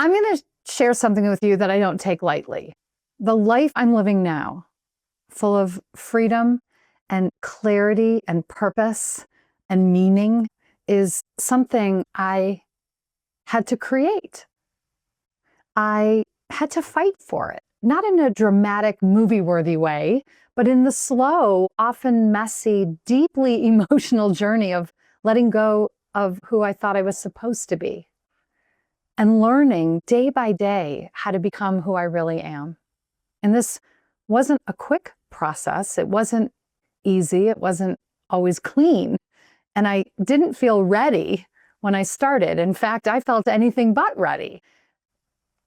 I'm going to share something with you that I don't take lightly. The life I'm living now, full of freedom and clarity and purpose and meaning, is something I had to create. I had to fight for it, not in a dramatic, movie-worthy way, but in the slow, often messy, deeply emotional journey of letting go of who I thought I was supposed to be and learning day by day how to become who I really am. And this wasn't a quick process. It wasn't easy. It wasn't always clean. And I didn't feel ready when I started. In fact, I felt anything but ready.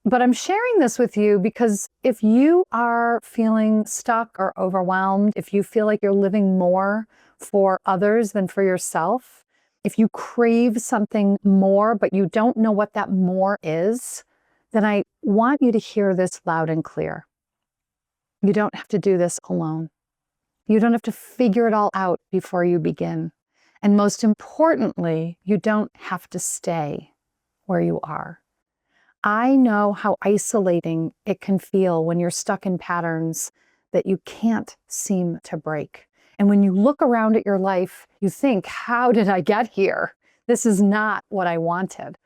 But I'm sharing this with you because if you are feeling stuck or overwhelmed, if you feel like you're living more for others than for yourself, if you crave something more, but you don't know what that more is, then I want you to hear this loud and clear. You don't have to do this alone. You don't have to figure it all out before you begin. And most importantly, you don't have to stay where you are. I know how isolating it can feel when you're stuck in patterns that you can't seem to break. And when you look around at your life, you think, how did I get here? This is not what I wanted.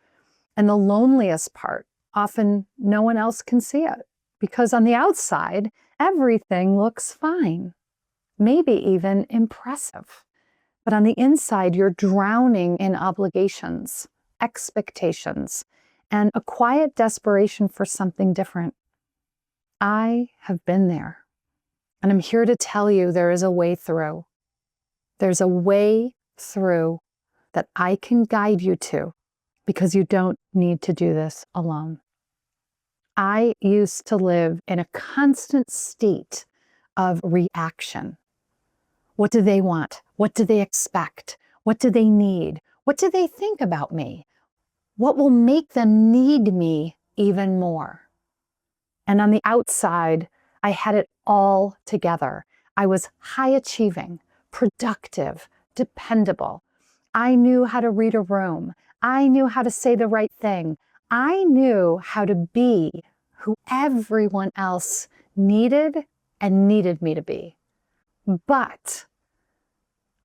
And the loneliest part, often no one else can see it, because on the outside, everything looks fine, maybe even impressive. But on the inside, you're drowning in obligations, expectations, and a quiet desperation for something different. I have been there, and I'm here to tell you there is a way through. There's a way through that I can guide you to, because you don't need to do this alone. I used to live in a constant state of reaction. What do they want? What do they expect? What do they need? What do they think about me? What will make them need me even more? And on the outside, I had it all together. I was high achieving, productive, dependable. I knew how to read a room. I knew how to say the right thing. I knew how to be who everyone else needed and needed me to be. But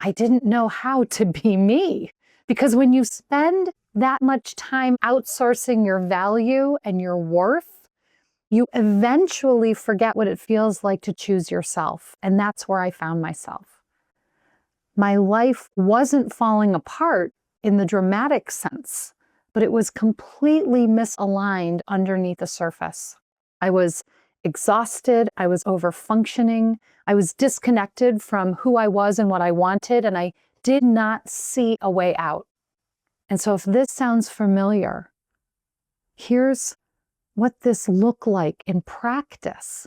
I didn't know how to be me, because when you spend that much time outsourcing your value and your worth, you eventually forget what it feels like to choose yourself. And that's where I found myself. My life wasn't falling apart in the dramatic sense, but it was completely misaligned underneath the surface. I was exhausted. I was overfunctioning. I was disconnected from who I was and what I wanted, and I did not see a way out. And so if this sounds familiar, here's what this looked like in practice.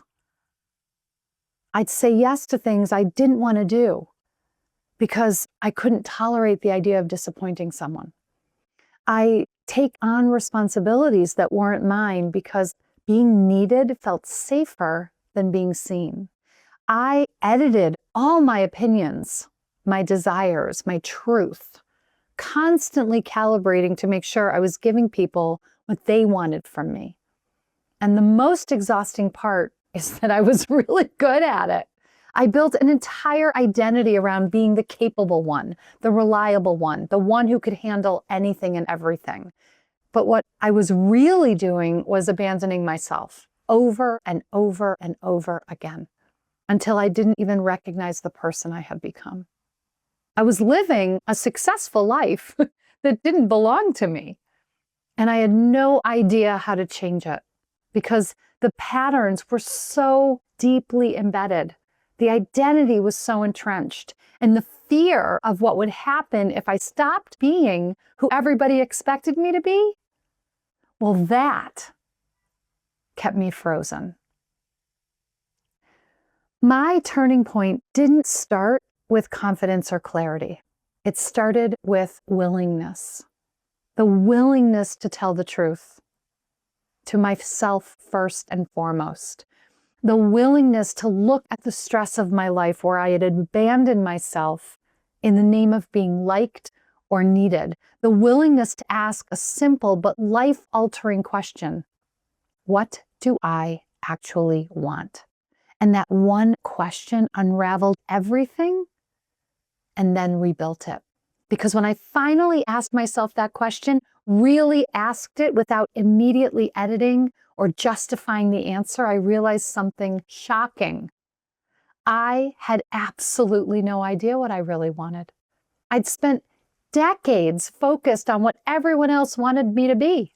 I'd say yes to things I didn't want to do because I couldn't tolerate the idea of disappointing someone. I take on responsibilities that weren't mine because being needed felt safer than being seen. I edited all my opinions, my desires, my truth, constantly calibrating to make sure I was giving people what they wanted from me. And the most exhausting part is that I was really good at it. I built an entire identity around being the capable one, the reliable one, the one who could handle anything and everything. But what I was really doing was abandoning myself over and over and over again until I didn't even recognize the person I had become. I was living a successful life that didn't belong to me. And I had no idea how to change it because the patterns were so deeply embedded. The identity was so entrenched. And the fear of what would happen if I stopped being who everybody expected me to be, well, that kept me frozen. My turning point didn't start with confidence or clarity. It started with willingness. The willingness to tell the truth to myself first and foremost. The willingness to look at the stress of my life where I had abandoned myself in the name of being liked or needed. The willingness to ask a simple but life-altering question. What do I actually want? And that one question unraveled everything and then rebuilt it. Because when I finally asked myself that question, really asked it without immediately editing or justifying the answer, I realized something shocking. I had absolutely no idea what I really wanted. I'd spent decades focused on what everyone else wanted me to be,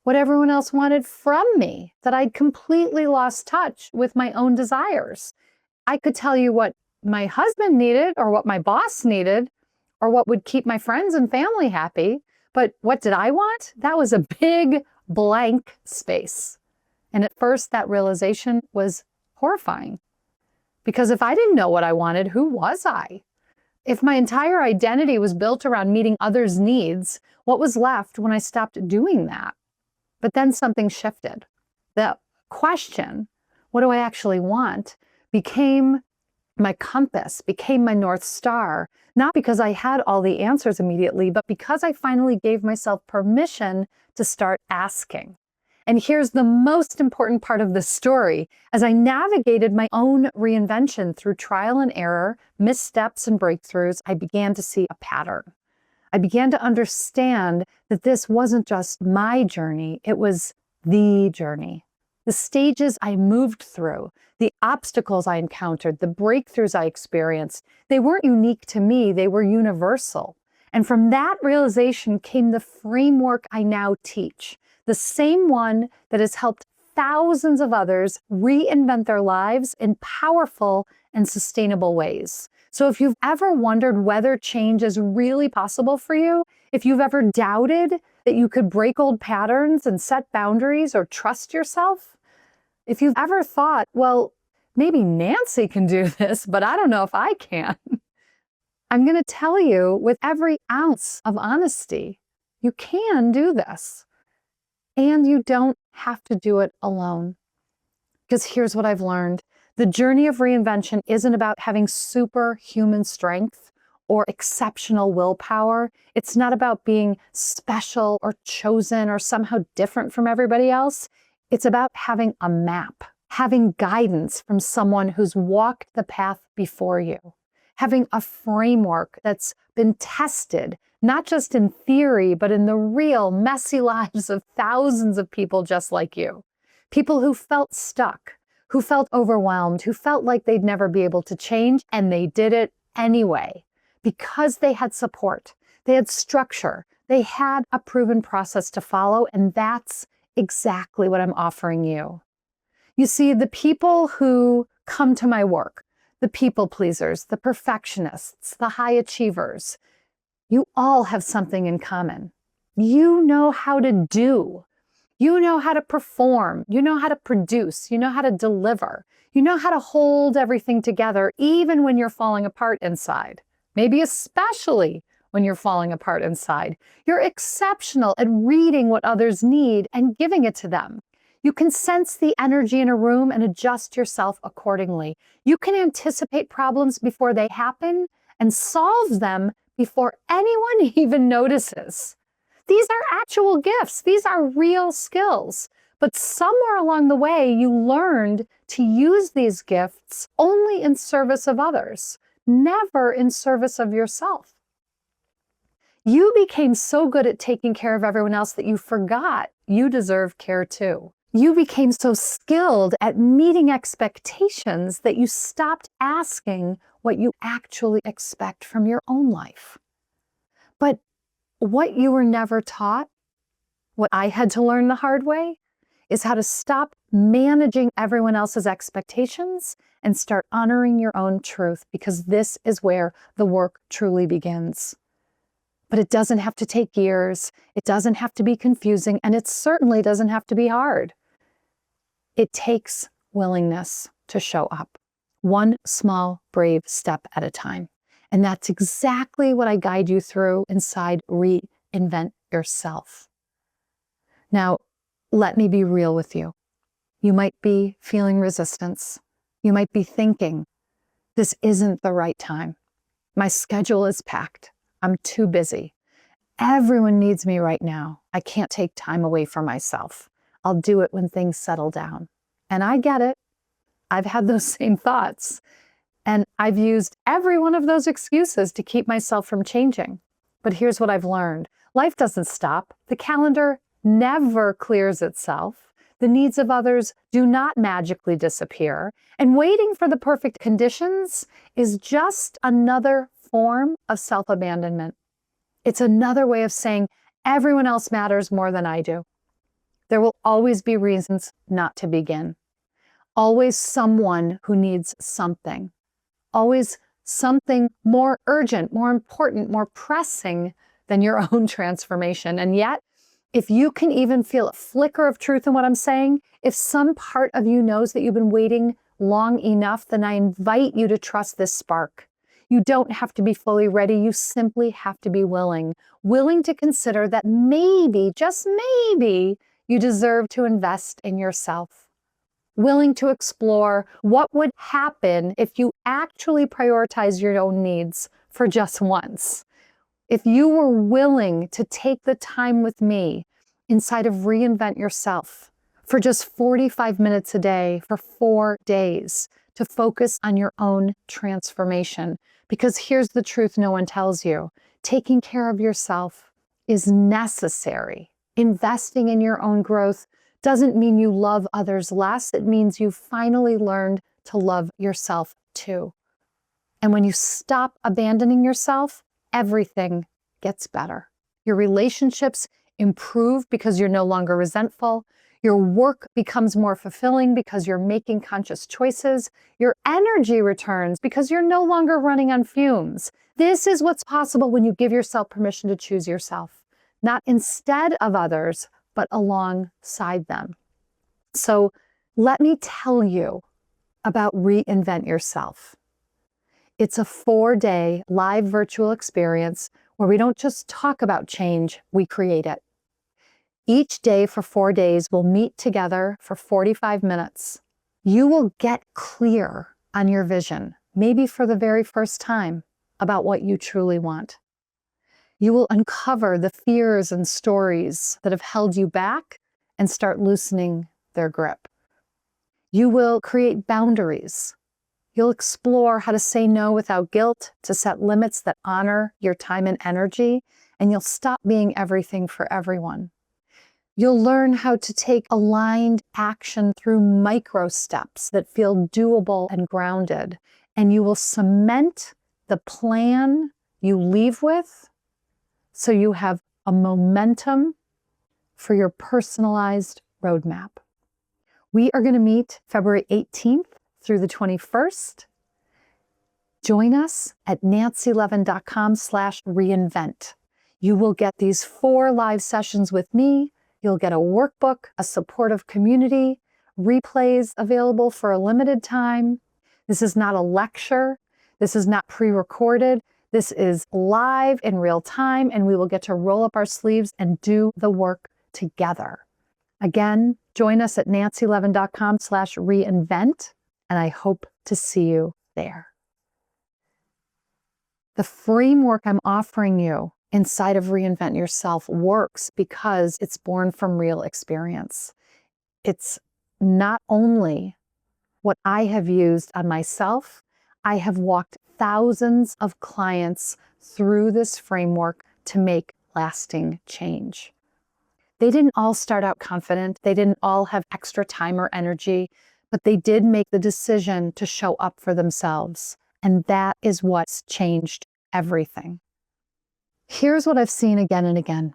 what everyone else wanted from me, that I'd completely lost touch with my own desires. I could tell you what my husband needed or what my boss needed or what would keep my friends and family happy, but what did I want? That was a big blank space. And at first, that realization was horrifying. Because if I didn't know what I wanted, who was I? If my entire identity was built around meeting others' needs, what was left when I stopped doing that? But then something shifted. The question, what do I actually want, became my compass, became my North Star, not because I had all the answers immediately, but because I finally gave myself permission to start asking. And here's the most important part of the story. As I navigated my own reinvention through trial and error, missteps and breakthroughs, I began to see a pattern. I began to understand that this wasn't just my journey, it was the journey. The stages I moved through, the obstacles I encountered, the breakthroughs I experienced, they weren't unique to me, they were universal. And from that realization came the framework I now teach. The same one that has helped thousands of others reinvent their lives in powerful and sustainable ways. So if you've ever wondered whether change is really possible for you, if you've ever doubted that you could break old patterns and set boundaries or trust yourself, if you've ever thought, well, maybe Nancy can do this, but I don't know if I can, I'm going to tell you with every ounce of honesty, you can do this. And you don't have to do it alone. Because here's what I've learned. The journey of reinvention isn't about having superhuman strength or exceptional willpower. It's not about being special or chosen or somehow different from everybody else. It's about having a map, having guidance from someone who's walked the path before you, having a framework that's been tested, not just in theory, but in the real messy lives of thousands of people just like you. People who felt stuck, who felt overwhelmed, who felt like they'd never be able to change, and they did it anyway because they had support, they had structure, they had a proven process to follow, and that's exactly what I'm offering you. You see, the people who come to my work, the people pleasers, the perfectionists, the high achievers, you all have something in common. You know how to do. You know how to perform. You know how to produce. You know how to deliver. You know how to hold everything together, even when you're falling apart inside. Maybe especially when you're falling apart inside. You're exceptional at reading what others need and giving it to them. You can sense the energy in a room and adjust yourself accordingly. You can anticipate problems before they happen and solve them before anyone even notices. These are actual gifts. These are real skills. But somewhere along the way, you learned to use these gifts only in service of others, never in service of yourself. You became so good at taking care of everyone else that you forgot you deserve care too. You became so skilled at meeting expectations that you stopped asking what you actually expect from your own life. But what you were never taught, what I had to learn the hard way, is how to stop managing everyone else's expectations and start honoring your own truth, because this is where the work truly begins. But it doesn't have to take years, it doesn't have to be confusing, and it certainly doesn't have to be hard. It takes willingness to show up, one small, brave step at a time. And that's exactly what I guide you through inside Reinvent Yourself. Now, let me be real with you. You might be feeling resistance. You might be thinking, this isn't the right time. My schedule is packed. I'm too busy. Everyone needs me right now. I can't take time away for myself. I'll do it when things settle down. And I get it. I've had those same thoughts. And I've used every one of those excuses to keep myself from changing. But here's what I've learned. Life doesn't stop. The calendar never clears itself. The needs of others do not magically disappear. And waiting for the perfect conditions is just another form of self-abandonment. It's another way of saying everyone else matters more than I do. There will always be reasons not to begin. Always someone who needs something. Always something more urgent, more important, more pressing than your own transformation. And yet, if you can even feel a flicker of truth in what I'm saying, if some part of you knows that you've been waiting long enough, then I invite you to trust this spark. You don't have to be fully ready. You simply have to be willing to consider that maybe, just maybe, you deserve to invest in yourself. Willing to explore what would happen if you actually prioritize your own needs for just once. If you were willing to take the time with me inside of Reinvent Yourself for just 45 minutes a day for 4 days to focus on your own transformation. Because here's the truth no one tells you. Taking care of yourself is necessary. Investing in your own growth doesn't mean you love others less. It means you finally learned to love yourself too. And when you stop abandoning yourself, everything gets better. Your relationships improve because you're no longer resentful. Your work becomes more fulfilling because you're making conscious choices. Your energy returns because you're no longer running on fumes. This is what's possible when you give yourself permission to choose yourself, not instead of others, but alongside them. So let me tell you about Reinvent Yourself. It's a 4-day live virtual experience where we don't just talk about change, we create it. Each day for 4 days, we'll meet together for 45 minutes. You will get clear on your vision, maybe for the very first time, about what you truly want. You will uncover the fears and stories that have held you back and start loosening their grip. You will create boundaries. You'll explore how to say no without guilt, to set limits that honor your time and energy, and you'll stop being everything for everyone. You'll learn how to take aligned action through micro steps that feel doable and grounded, and you will cement the plan you leave with so you have a momentum for your personalized roadmap. We are going to meet February 18th through the 21st. Join us at nancylevin.com/reinvent. You will get these 4 live sessions with me. You'll get a workbook, a supportive community, replays available for a limited time. This is not a lecture. This is not pre-recorded. This is live in real time, and we will get to roll up our sleeves and do the work together. Again, join us at nancylevin.com/reinvent, and I hope to see you there. The framework I'm offering you inside of Reinvent Yourself works because it's born from real experience. It's not only what I have used on myself, I have walked thousands of clients through this framework to make lasting change. They didn't all start out confident. They didn't all have extra time or energy, but they did make the decision to show up for themselves. And that is what's changed everything. Here's what I've seen again and again.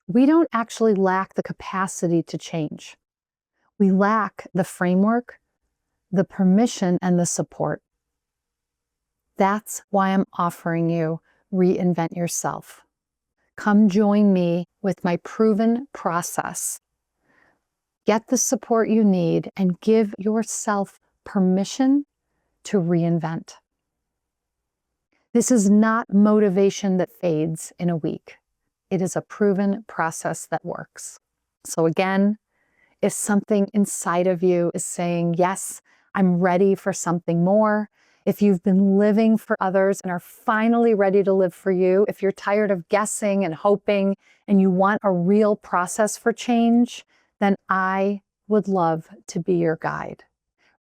We don't actually lack the capacity to change. We lack the framework, the permission, and the support. That's why I'm offering you Reinvent Yourself. Come join me with my proven process. Get the support you need and give yourself permission to reinvent. This is not motivation that fades in a week. It is a proven process that works. So again, if something inside of you is saying, yes, I'm ready for something more, If you've been living for others and are finally ready to live for you, if you're tired of guessing and hoping and you want a real process for change, then I would love to be your guide.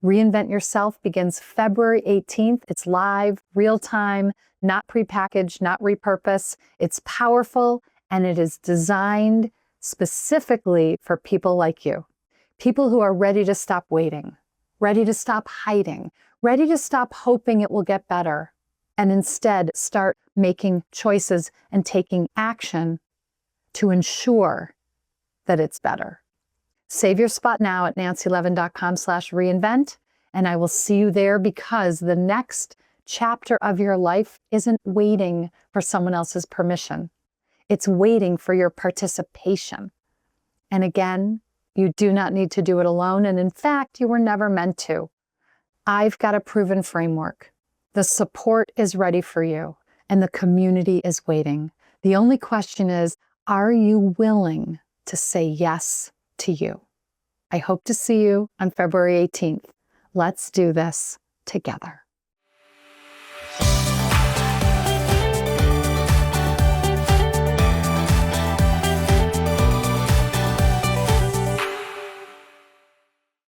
Reinvent Yourself begins February 18th. It's live, real time, not prepackaged, not repurposed. It's powerful, and it is designed specifically for people like you. People who are ready to stop waiting, ready to stop hiding, ready to stop hoping it will get better, and instead start making choices and taking action to ensure that it's better. Save your spot now at nancylevin.com/reinvent, and I will see you there, because the next chapter of your life isn't waiting for someone else's permission. It's waiting for your participation. And again, you do not need to do it alone, and in fact, you were never meant to. I've got a proven framework. The support is ready for you, and the community is waiting. The only question is, are you willing to say yes to you? I hope to see you on February 18th. Let's do this together.